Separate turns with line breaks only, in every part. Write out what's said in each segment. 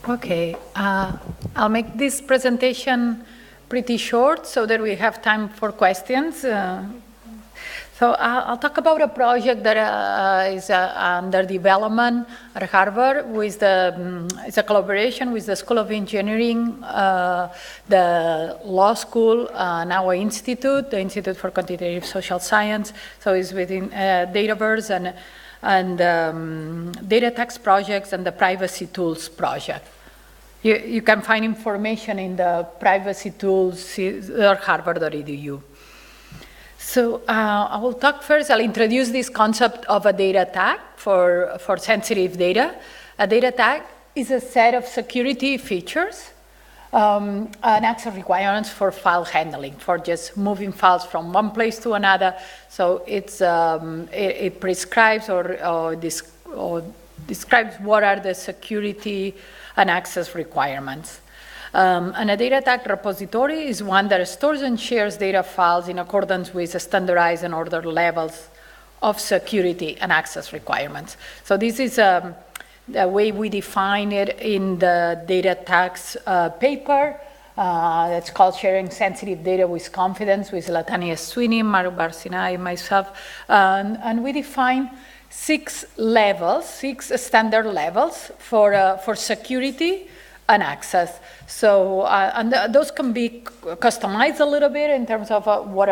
Okay, I'll make this presentation pretty short so that we have time for questions. So I'll talk about a project that is under development at Harvard with it's a collaboration with the School of Engineering, the law school, and our institute, the Institute for Quantitative Social Science. So it's within Dataverse and data tax projects and the privacy tools project. You can find information in the privacy tools or harvard.edu. So I will talk first, I'll introduce this concept of a data tag for sensitive data. A data tag is a set of security features and access requirements for file handling, for just moving files from one place to another. So it prescribes or describes what are the security and access requirements. And a data tag repository is one that stores and shares data files in accordance with standardized and ordered levels of security and access requirements. So this is the way we define it in the data tags paper. That's called Sharing Sensitive Data with Confidence with Latanya Sweeney, Mark Barsinai, and myself. And we define six standard levels for security and access. So, and those can be customized a little bit in terms of what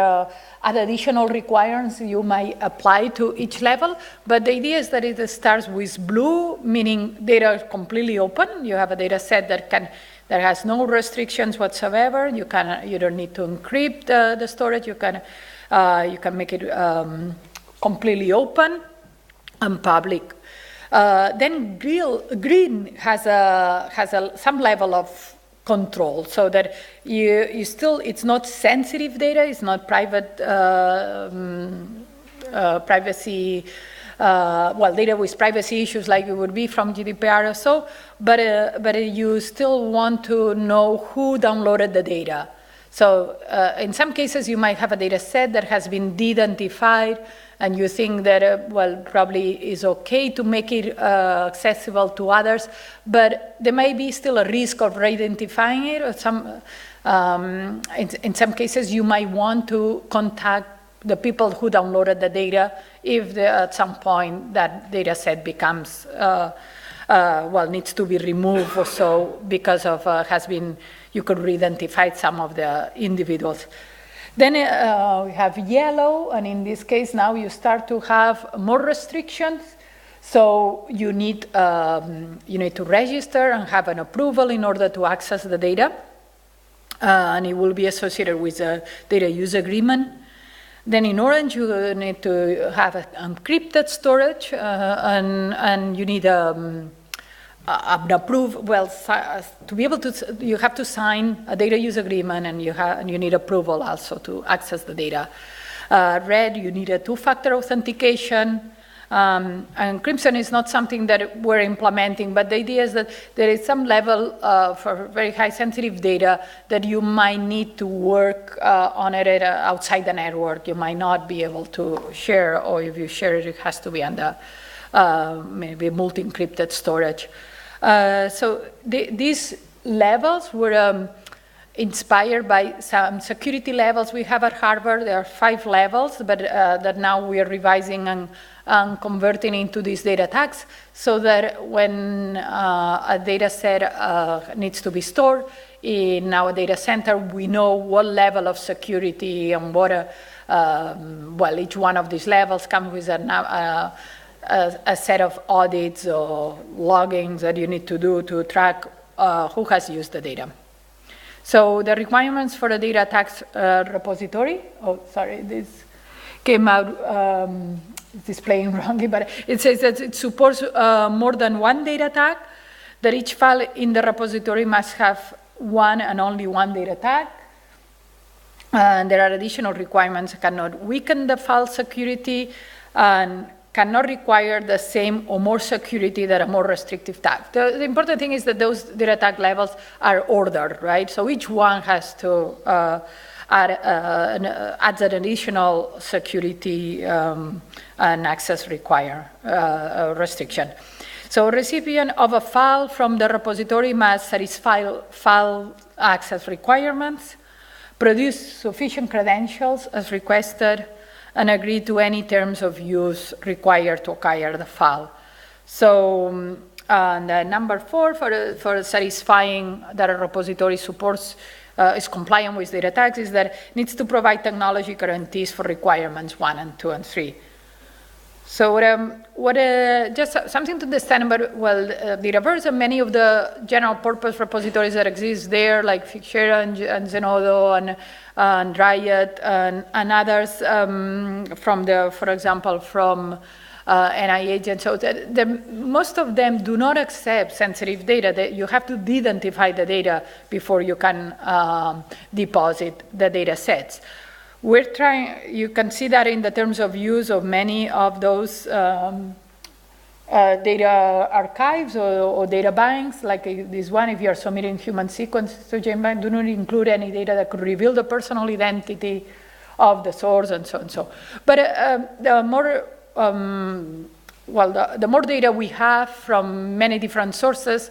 additional requirements you might apply to each level. But the idea is that it starts with blue, meaning data is completely open. You have a data set that has no restrictions whatsoever. You don't need to encrypt the storage. You can make it completely open and public. Then green has some level of control, so that you still, it's not sensitive data, it's not private privacy, data with privacy issues like it would be from GDPR or so, but you still want to know who downloaded the data. So in some cases you might have a data set that has been de-identified, and you think that, probably is okay to make it accessible to others, but there may be still a risk of re-identifying it, or in some cases you might want to contact the people who downloaded the data if at some point that data set becomes, needs to be removed or so because of you could re-identify some of the individuals. Then we have yellow, and in this case now you start to have more restrictions. So you need to register and have an approval in order to access the data, and it will be associated with a data use agreement. Then in orange you need to have encrypted storage, and you need an approved, to be able to, you have to sign a data use agreement, and you need approval also to access the data. Red, you need a two-factor authentication. And Crimson is not something that we're implementing, but the idea is that there is some level for very high sensitive data that you might need to work on it outside the network. You might not be able to share, or if you share it, it has to be under maybe multi-encrypted storage. So these levels were inspired by some security levels we have at Harvard. There are 5 levels, but that now we are revising and converting into these data tags, so that when a data set needs to be stored in our data center, we know what level of security and what, each one of these levels comes with a set of audits or loggings that you need to do to track who has used the data. So the requirements for the data tags repository, this came out displaying wrongly, but it says that it supports more than one data tag, that each file in the repository must have one and only one data tag. And there are additional requirements that cannot weaken the file security and cannot require the same or more security that a more restrictive tag. The important thing is that those data tag levels are ordered, right? So each one has to adds an additional security and access restriction. So recipient of a file from the repository must satisfy file access requirements, produce sufficient credentials as requested, and agree to any terms of use required to acquire the file. So number 4, for satisfying that a repository supports is compliant with data tags, is that it needs to provide technology guarantees for requirements 1 and 2 and 3. So just something to understand about, well, Dataverse and many of the general purpose repositories that exist there, like Figshare and Zenodo and Riot and others for example, from NIH, and so most of them do not accept sensitive data. You have to de-identify the data before you can deposit the data sets. We're trying, you can see that in the terms of use of many of those data archives or data banks, like this one. If you are submitting human sequence to GenBank, do not include any data that could reveal the personal identity of the source and so and so. But the more the more data we have from many different sources,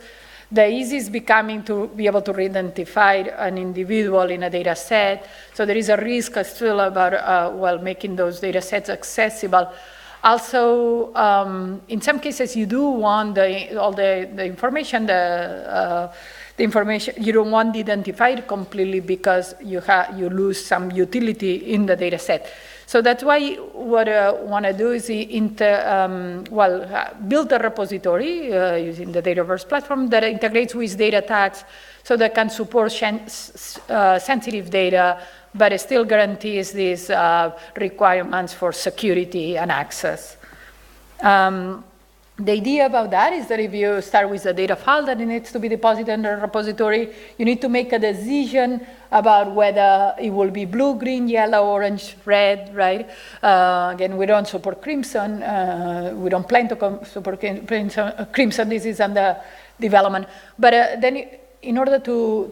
the easier it's becoming to be able to identify an individual in a data set. So there is a risk still about making those data sets accessible. Also, in some cases, you do want all the information, the information, you don't want identified completely because you lose some utility in the data set. So that's why what I want to do is build a repository using the Dataverse platform that integrates with data tags so that can support sensitive data, but it still guarantees these requirements for security and access. The idea about that is that if you start with a data file that needs to be deposited in the repository, you need to make a decision about whether it will be blue, green, yellow, orange, red, right? Again, we don't support crimson. We don't plan to support crimson. This is under development. But then in order to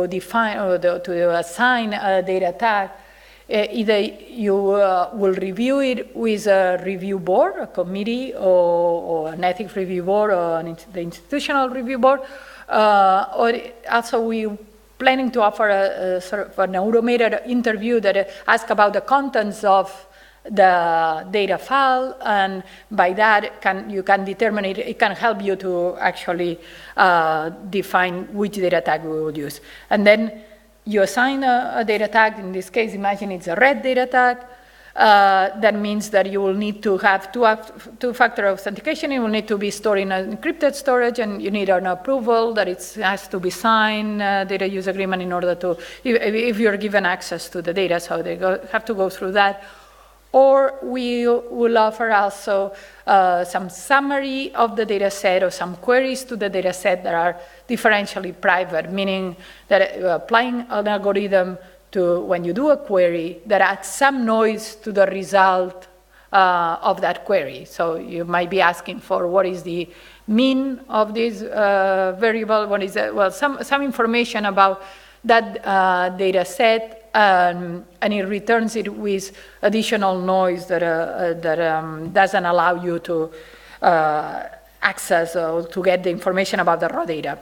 define or to assign a data tag, either you will review it with a review board, a committee, or an ethics review board, or the institutional review board, or also we're planning to offer a sort of an automated interview that asks about the contents of the data file, and by that you can determine it. It can help you to actually define which data tag we will use, and then you assign a data tag. In this case, imagine it's a red data tag. That means that you will need to have two-factor authentication. It will need to be stored in an encrypted storage, and you need an approval that it has to be signed, data use agreement, in order to, if you're given access to the data, so they have to go through that. Or we will offer also some summary of the data set or some queries to the data set that are differentially private, meaning that applying an algorithm to when you do a query that adds some noise to the result of that query. So you might be asking for what is the mean of this variable, what is it? Well, some information about that data set, and it returns it with additional noise that doesn't allow you to access or to get the information about the raw data.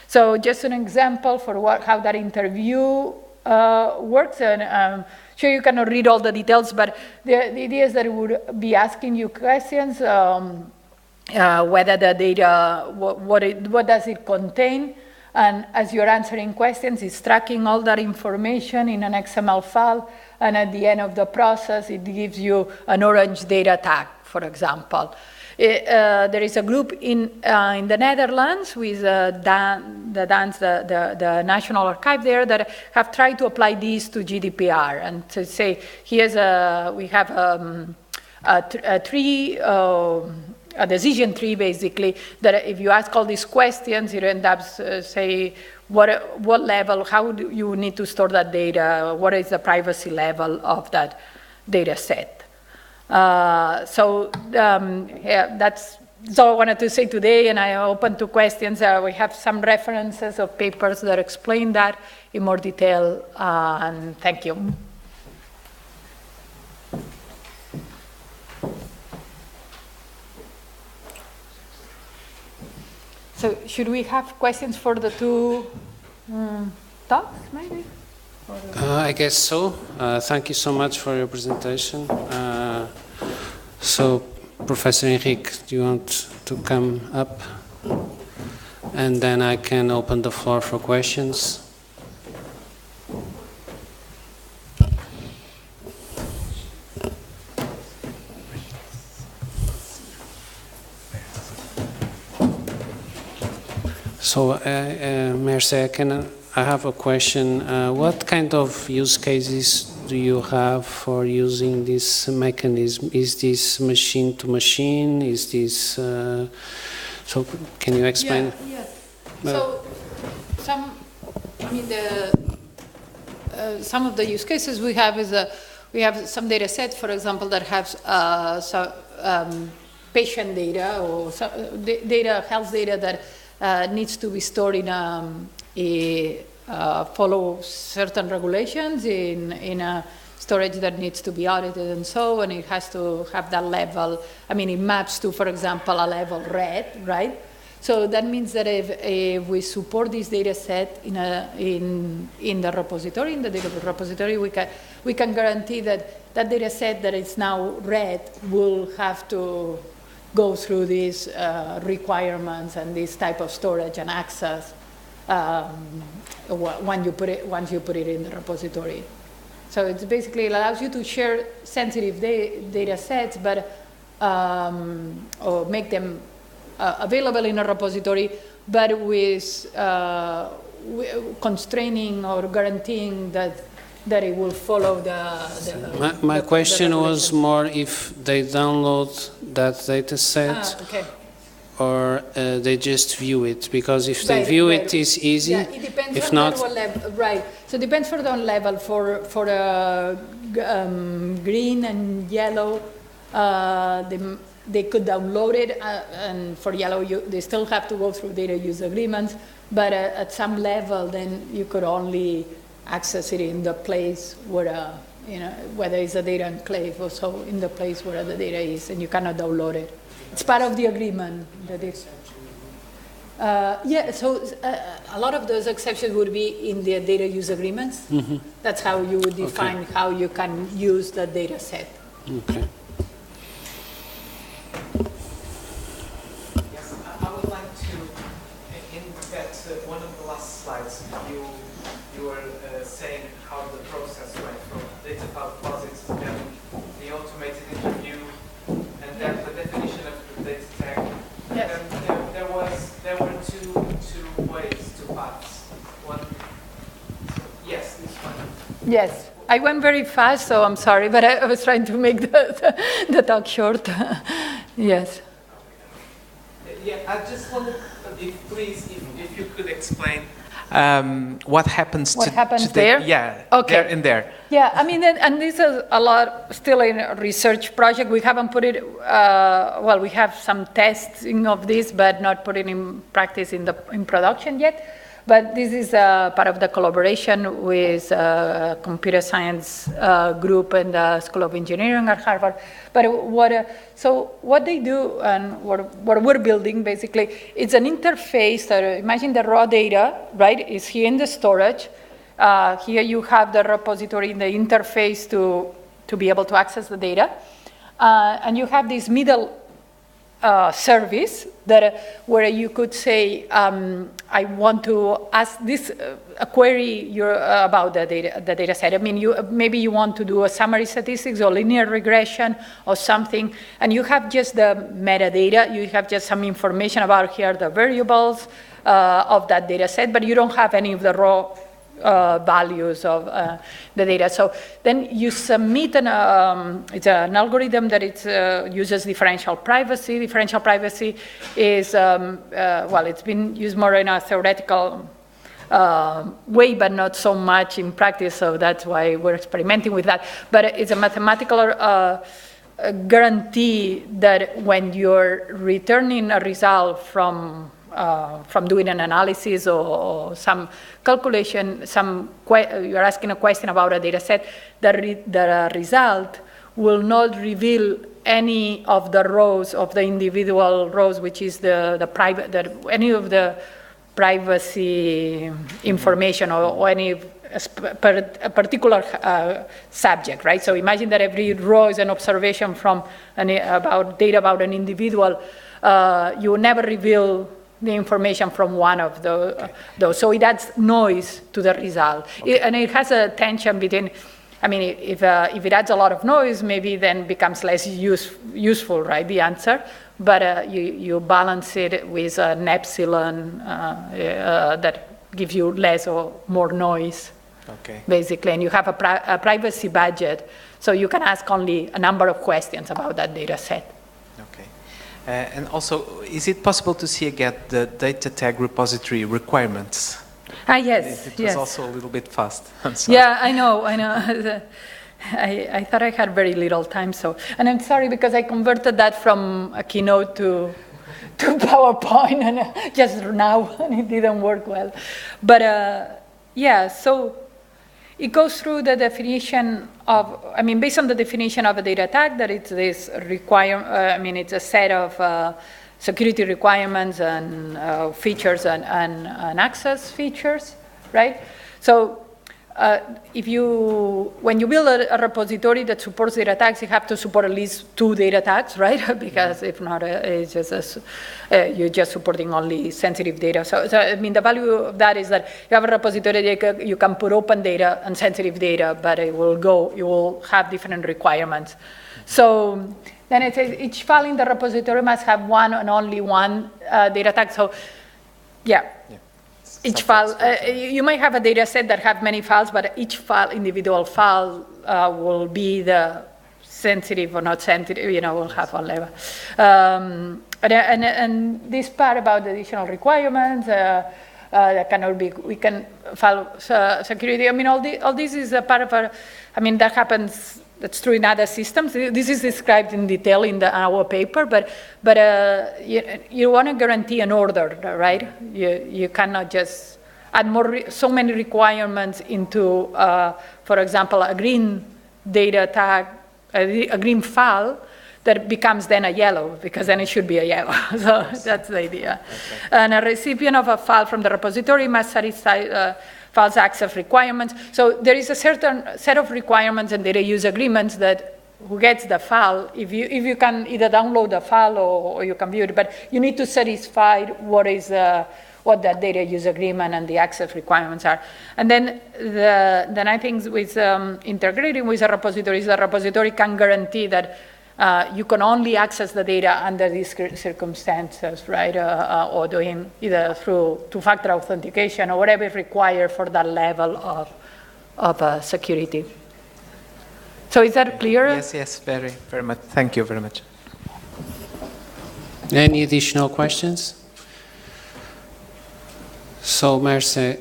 So just an example for how that interview works, and sure you cannot read all the details, but the idea is that it would be asking you questions, whether the data, what does it contain, and as you're answering questions, it's tracking all that information in an XML file, and at the end of the process, it gives you an orange data tag, for example. There is a group in the Netherlands with the National Archive there that have tried to apply these to GDPR and to say, we have a tree, a decision tree basically, that if you ask all these questions, it ends up say what level, how do you need to store that data, what is the privacy level of that data set. Yeah, that's all I wanted to say today, and I'm open to questions. We have some references of papers that explain that in more detail, and thank you. So should we have questions for the two talks, maybe?
I guess so. Thank you so much for your presentation. So, Professor Henrique, do you want to come up? And then I can open the floor for questions. So, Mercè, I have a question. What kind of use cases do you have for using this mechanism? Is this machine to machine? Is this so? Can you explain?
Yeah, yes. So some of the use cases we have is we have some data sets, for example, that have patient data or health data that needs to be stored in follow certain regulations in a storage that needs to be audited and so, and it has to have that level. I mean, it maps to, for example, a level red, right? So that means that if we support this data set in the repository, in the data repository, we can guarantee that that data set that is now red will have to go through these requirements and this type of storage and access once you put it in the repository. So it basically allows you to share sensitive data sets, but or make them available in a repository, but with constraining or guaranteeing that it will follow
My question was more if they download that data set.
Okay.
Or they just view it, because if they view it, it's easy.
Yeah, it depends
if
on
not,
level, right. So it depends for the level. For green and yellow, they could download it, and for yellow, they still have to go through data use agreements. But at some level, then you could only access it in the place where, whether it's a data enclave or so, in the place where the data is, and you cannot download it. It's part of the agreement that is. Yeah, so a lot of those exceptions would be in the data use agreements. Mm-hmm. That's how you would define how you can use the data set.
Okay.
Yes, I would like to, in that one of the last slides, you were saying how the process went from data file deposits to then the automated interview, and then the definition of the data tag.
Yes.
And there were two ways, two paths. One, yes, this one.
Yes, I went very fast, so I'm sorry, but I was trying to make the talk short. Yes.
Yeah, I just wanted, if you could explain what happens
there?
Yeah,
okay.
There and there.
Yeah, I mean, and this is a lot still in a research project. We haven't put it, well, we have some testing of this, but not put it in practice in production yet. But this is part of the collaboration with a computer science group in the School of Engineering at Harvard. But so what they do and what we're building basically, it's an interface that, imagine the raw data, right, is here in the storage. Here you have the repository in the interface to be able to access the data. And you have this middle service that where you could say, I want to ask this a query about the data set. I mean, maybe you want to do a summary statistics or linear regression or something, and you have just the metadata. You have just some information about here the variables of that data set, but you don't have any of the raw values of the data. So then you submit it's an algorithm that uses differential privacy. Differential privacy is, well, it's been used more in a theoretical way, but not so much in practice, so that's why we're experimenting with that. But it's a mathematical guarantee that when you're returning a result from doing an analysis or some calculation, you're asking a question about a data set, the result will not reveal any of the rows of the individual rows, which is any of the privacy information or any a particular subject, right? So imagine that every row is an observation from data about an individual. You will never reveal the information from one of those. So it adds noise to the result.
Okay.
And it has a tension between, I mean, if it adds a lot of noise, maybe then becomes less useful, right, the answer. But you balance it with an epsilon that gives you less or more noise.
Okay.
Basically, and you have a privacy budget, so you can ask only a number of questions about that data set.
Okay. And also, is it possible to see again the data tag repository requirements?
Yes,
It was
yes.
also a little bit fast. I'm sorry.
Yeah, I know. I thought I had very little time, and I'm sorry because I converted that from a keynote to PowerPoint and just now, and it didn't work well. But yeah, so it goes through the definition of, I mean, based on the definition of a data tag, that it's this it's a set of security requirements and features and access features, right? So when you build a repository that supports data tags, you have to support at least 2 data tags, right? Because if not, it's just you're just supporting only sensitive data. So I mean, the value of that is that you have a repository that you can put open data and sensitive data, but you will have different requirements. So then it says each file in the repository must have one and only one data tag. So yeah. Each file, you might have a data set that have many files, but each individual file will be the sensitive or not sensitive, will have one level. And this part about the additional requirements, that cannot be, we can file security. I mean, all this is a part of that happens. That's true in other systems. This is described in detail in our paper, but you want to guarantee an order, right? You cannot just add so many requirements into, for example, a green data tag, a green file that becomes then a yellow, because then it should be a yellow. So that's the idea. Okay. And a recipient of a file from the repository must satisfy files access requirements. So there is a certain set of requirements and data use agreements that who gets the file, if you can either download the file or you can view it, but you need to satisfy what that data use agreement and the access requirements are. And then the nice thing with integrating with a repository is the repository can guarantee that you can only access the data under these circumstances, right? Or doing either through two-factor authentication or whatever is required for that level of security. So is that clear?
Yes, very, very much. Thank you very much.
Any additional questions? So, Mercè,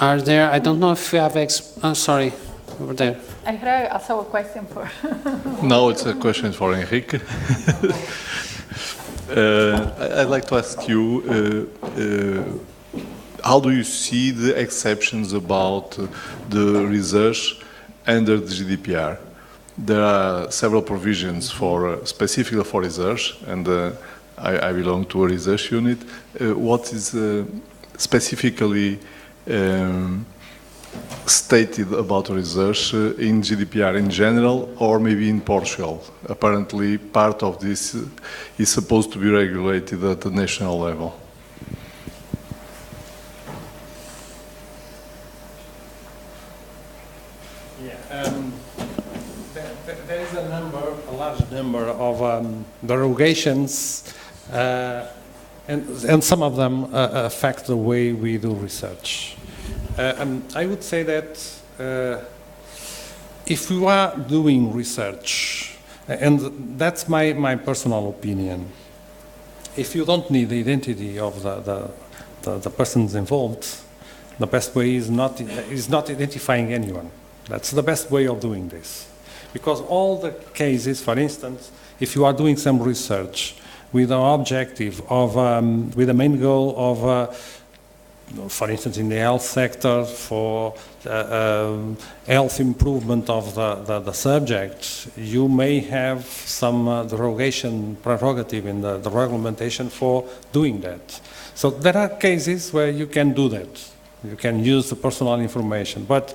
are there, I don't know if you have, sorry, over there.
I heard also a question for...
No, it's a question for Enrique. I'd like to ask you, how do you see the exceptions about the research under the GDPR? There are several provisions specifically for research, and I belong to a research unit. What is specifically stated about research in GDPR in general, or maybe in Portugal? Apparently, part of this is supposed to be regulated at the national level.
There is a large number of derogations, and some of them affect the way we do research. I would say that if you are doing research, and that's my personal opinion, if you don't need the identity of the persons involved, the best way is not identifying anyone. That's the best way of doing this. Because all the cases, for instance, if you are doing some research with an objective of, with a main goal of for instance, in the health sector, for health improvement of the subject, you may have some derogation prerogative in the regulation for doing that. So there are cases where you can do that. You can use the personal information, but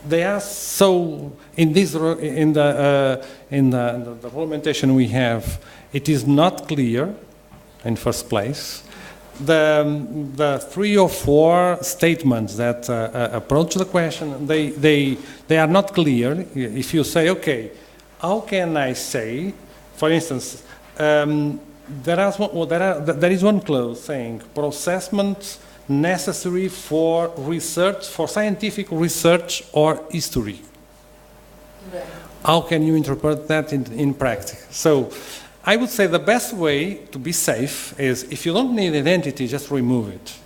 they are so in the regulation we have. It is not clear, in first place. The 3 or 4 statements that approach the question, they are not clear. If you say, okay, how can I say, for instance, there is one clause saying processment necessary for research, for scientific research or history. Right. How can you interpret that in practice? So I would say the best way to be safe is if you don't need identity, just remove it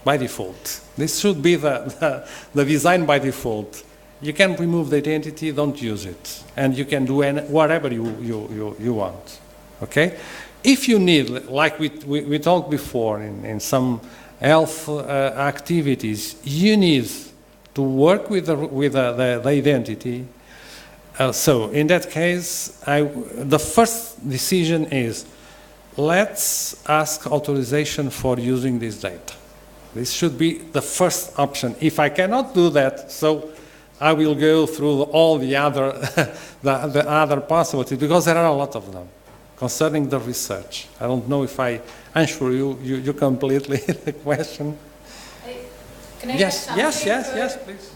by default. This should be the design by default. You can remove the identity, don't use it. And you can do whatever you want. Okay? If you need, like we talked before in some health activities, you need to work with the identity. So in that case, the first decision is, let's ask authorization for using this data. This should be the first option. If I cannot do that, so I will go through all the other, the other possibilities, because there are a lot of them concerning the research. I don't know if I answer you completely the question.
Can I
yes, please.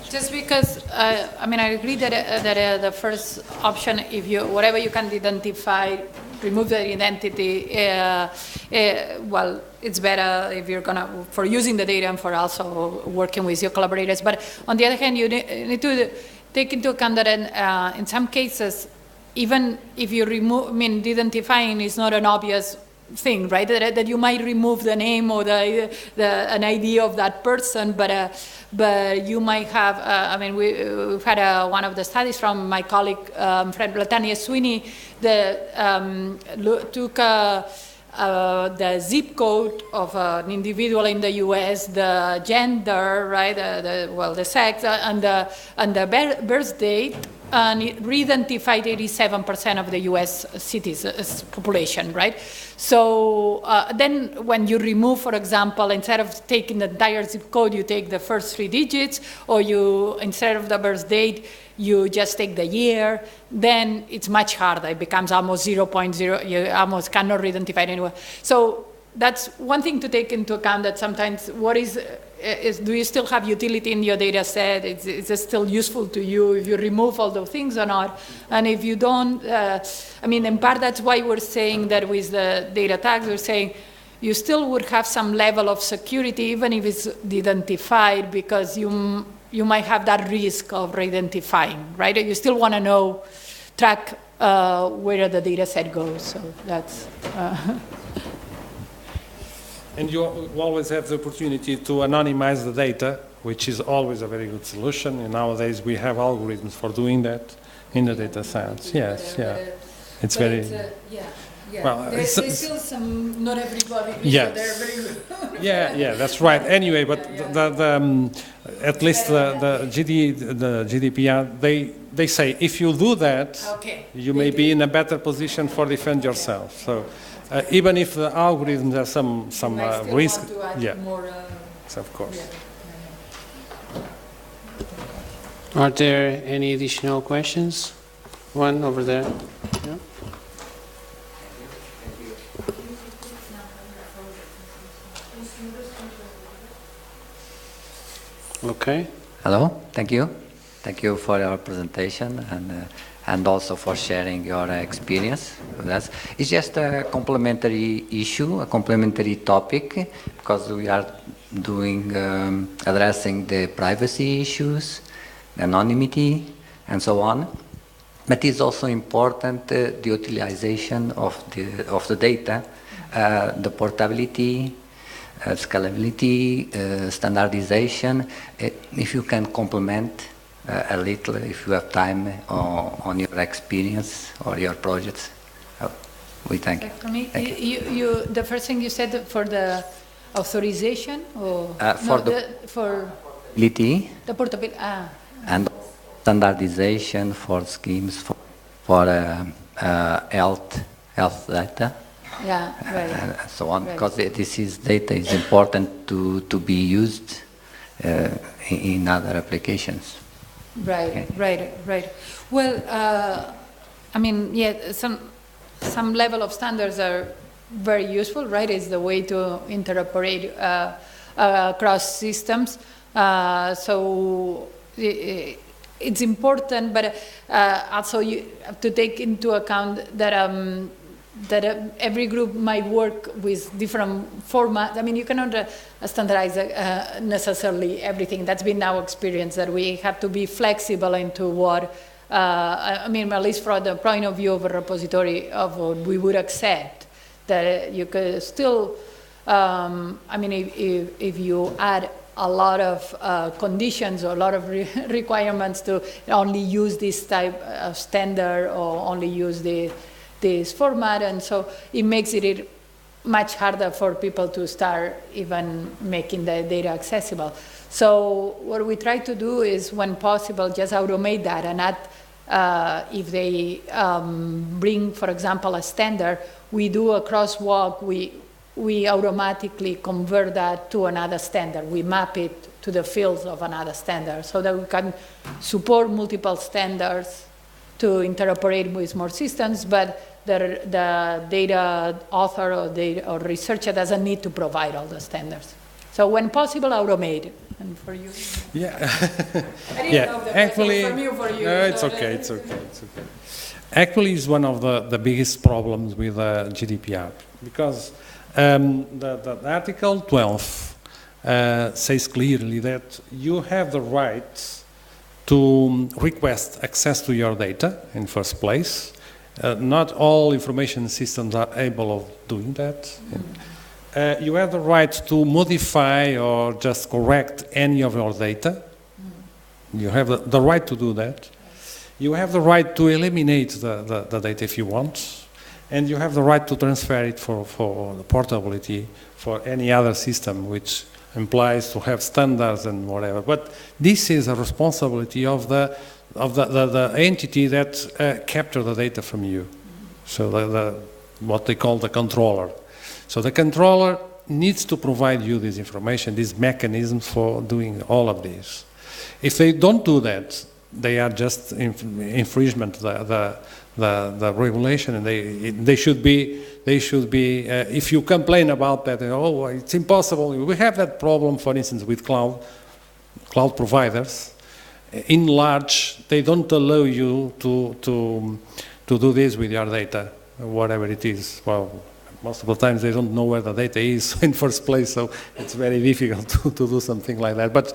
Just because, I mean, I agree that the first option, if whatever you can identify, remove the identity, well, it's better if you're for using the data and for also working with your collaborators. But on the other hand, you need to take into account that in some cases, even if you remove, I mean, identifying is not an obvious thing, right? That you might remove the name or an ID of that person, but you might have. I mean, we've had one of the studies from my colleague, friend Latanya Sweeney, that took the zip code of an individual in the U.S., the gender, right? The sex, and the birth date. And it re-identified 87% of the U.S. citizens population, right? So then when you remove, for example, instead of taking the entire zip code, you take the first 3 digits, or you, instead of the birth date, you just take the year, then it's much harder. It becomes almost 0.0, you almost cannot re-identify it anywhere. So that's one thing to take into account, that sometimes what is do you still have utility in your data set? Is it still useful to you if you remove all those things or not? And if you don't, I mean, in part that's why we're saying that with the data tags, we're saying you still would have some level of security even if it's identified, because you might have that risk of re-identifying, right? You still want to track where the data set goes, so that's...
And you always have the opportunity to anonymize the data, which is always a very good solution. And nowadays we have algorithms for doing that in the data science. Yes, it's very... Well,
there's still some, not everybody.
Yes.
They're very good.
yeah, that's right. Anyway, but at least the GDPR, they say if you do that, you may be in a better position for defend yourself. So even if the algorithms have some risk,
more,
of course.
Are there any additional questions? One over there. Yeah. Okay.
Hello, thank you. Thank you for your presentation and also for sharing your experience with us. It's just a complementary issue, a complementary topic, because we are doing addressing the privacy issues, anonymity, and so on. But it's also important the utilization of the data, the portability, scalability, standardization. If you can complement a little, if you have time, on your experience or your projects, we thank you.
For me, the first thing you said for the authorization or
For
for
portability
the portability?
and standardization for schemes for health data.
Yeah, right.
And so on,
Right.
because this data is important to be used in other applications.
Right,
Okay.
right. Well, I mean, yeah, some level of standards are very useful, right? It's the way to interoperate across systems. So it's important, but also you have to take into account that every group might work with different formats. I mean, you cannot standardize necessarily everything. That's been our experience, that we have to be flexible into what, I mean, at least from the point of view of a repository, of what we would accept, that you could still, I mean, if you add a lot of conditions or a lot of requirements to only use this type of standard or only use this format, and so it makes it much harder for people to start even making the data accessible. So what we try to do is, when possible, just automate that, and add, if they bring, for example, a standard, we do a crosswalk, we automatically convert that to another standard. We map it to the fields of another standard so that we can support multiple standards to interoperate with more systems, but the data author or researcher doesn't need to provide all the standards. So when possible, automate. And for you?
Yeah.
I didn't know the
Actually,
from you for you.
no, it's okay, it's okay, it's okay. Actually, it's one of the biggest problems with GDPR, because the Article 12 says clearly that you have the right to request access to your data in first place. Not all information systems are able of doing that. You have the right to modify or just correct any of your data. You have the right to do that. You have the right to eliminate the data if you want. And you have the right to transfer it for the portability for any other system, which implies to have standards and whatever. But this is a responsibility of the entity that capture the data from you. So what they call the controller. So the controller needs to provide you this information, these mechanisms for doing all of this. If they don't do that, they are just infringement the regulation, and they should be. If you complain about that, oh, it's impossible. We have that problem, for instance, with cloud providers. In large, they don't allow you to do this with your data, whatever it is. Well, most of the times they don't know where the data is in first place, so it's very difficult to do something like that. But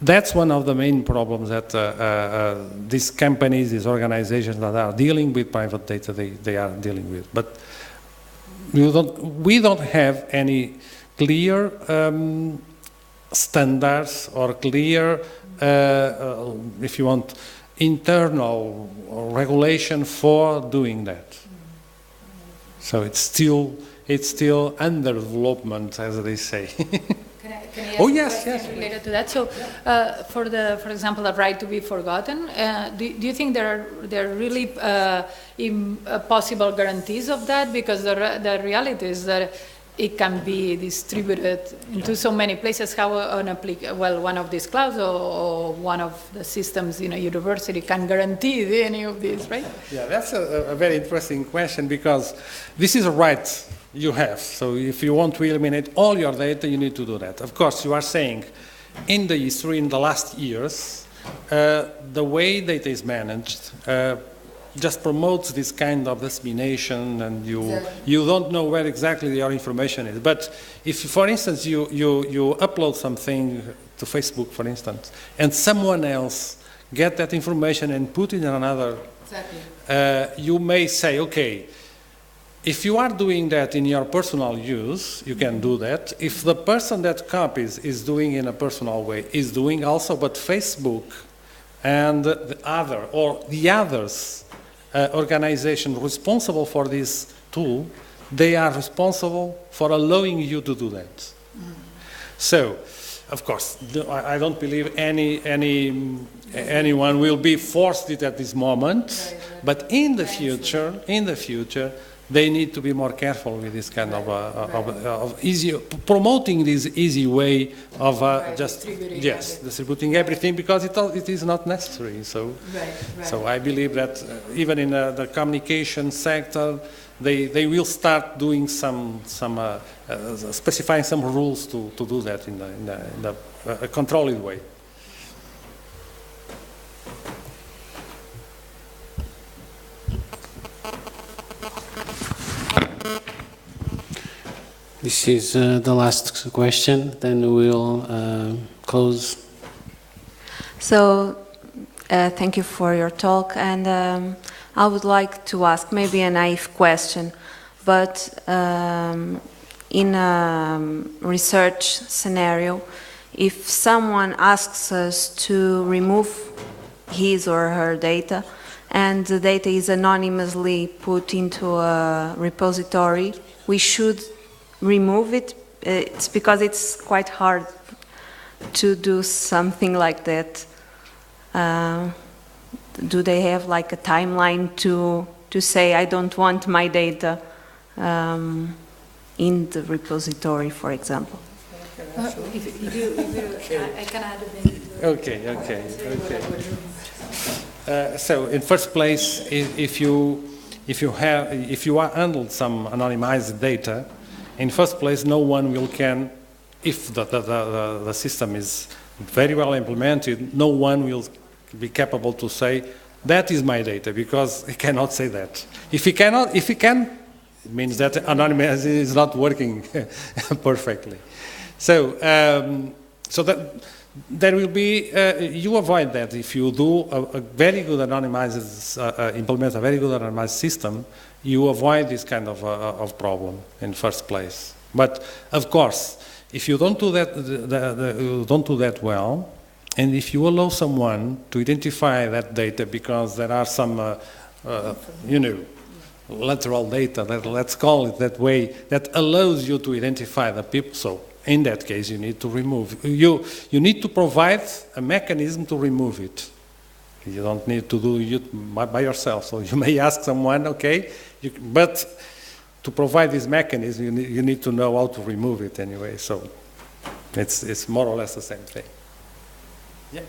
that's one of the main problems that these companies, these organizations that are dealing with private data, they are dealing with. But we don't have any clear standards or clear, if you want, internal regulation for doing that. So it's still under development, as they say.
Can I ask
Oh,
a
yes,
question
yes.
related to that? So, for example, the right to be forgotten, do you think there are really possible guarantees of that? Because the reality is that it can be distributed into so many places. How one of these clouds or one of the systems in a university can guarantee any of these, right?
Yeah, that's a very interesting question, because this is a right you have. So if you want to eliminate all your data, you need to do that. Of course, you are saying in the history, in the last years, the way data is managed just promotes this kind of dissemination, and you don't know where exactly your information is. But if, for instance, you upload something to Facebook, for instance, and someone else get that information and put it in another, you may say, okay, if you are doing that in your personal use, you can do that. If the person that copies is doing in a personal way, is doing also, but Facebook and the others organization responsible for this tool, they are responsible for allowing you to do that. So, of course, I don't believe anyone will be forced it at this moment, but in the future, they need to be more careful with this kind of easy, promoting this easy way of distributing everything, because it is not necessary. So, so I believe that even in the communication sector, they will start doing specifying some rules to do that in a controlled way.
This is the last question, then we'll close.
So, thank you for your talk, and I would like to ask maybe a naive question, but in a research scenario, if someone asks us to remove his or her data, and the data is anonymously put into a repository, we should remove it. It's because it's quite hard to do something like that. Do they have like a timeline to say I don't want my data in the repository, for example?
I can add a bit.
Okay. So, in first place, if you are handled some anonymized data, in first place, no one can, if the system is very well implemented, no one will be capable to say, that is my data, because he cannot say that. If he can, it means that anonymization is not working perfectly. So, so that there will be, you avoid that if you do a very good anonymized, implement a very good anonymized system. You avoid this kind of problem in first place. But of course, if you don't do that, well, and if you allow someone to identify that data because there are some, lateral data, let's call it that way, that allows you to identify the people. So in that case, you need to remove. You need to provide a mechanism to remove it. You don't need to do it by yourself. So you may ask someone, okay, but to provide this mechanism, you need to know how to remove it anyway. So it's more or less the same thing. Yeah.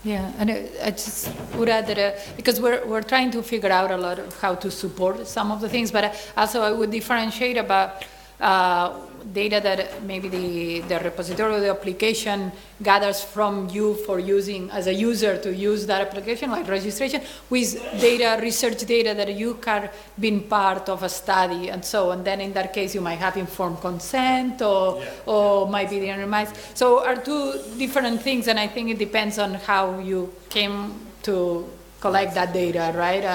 Yeah, and I just would add that because we're trying to figure out a lot of how to support some of the things, but also I would differentiate about data that maybe the repository or the application gathers from you for using as a user to use that application, like registration, with data, research data that you have been part of a study and so on. Then in that case you might have informed consent or might be anonymized. So are two different things, and I think it depends on how you came to collect that data, right?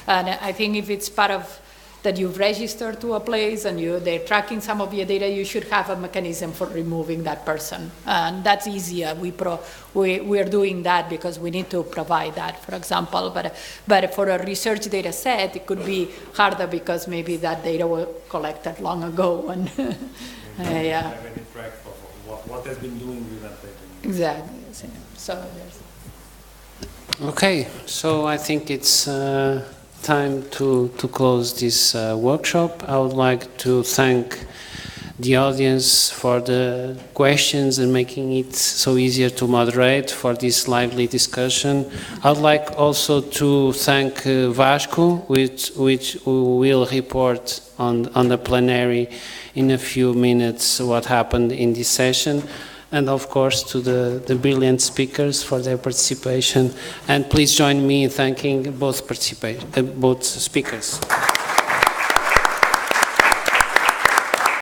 And I think if it's part of that you've registered to a place and they're tracking some of your data, you should have a mechanism for removing that person. And that's easier. We're doing that because we need to provide that, for example. But for a research data set, it could be harder because maybe that data was collected long ago. And yeah.
Have any track of what has been doing with that data.
Exactly. So there's...
Okay, so I think it's time to close this workshop. I would like to thank the audience for the questions and making it so easier to moderate for this lively discussion. I would like also to thank Vasco, which will report on the plenary in a few minutes what happened in this session. And of course to the brilliant speakers for their participation. And please join me in thanking both speakers.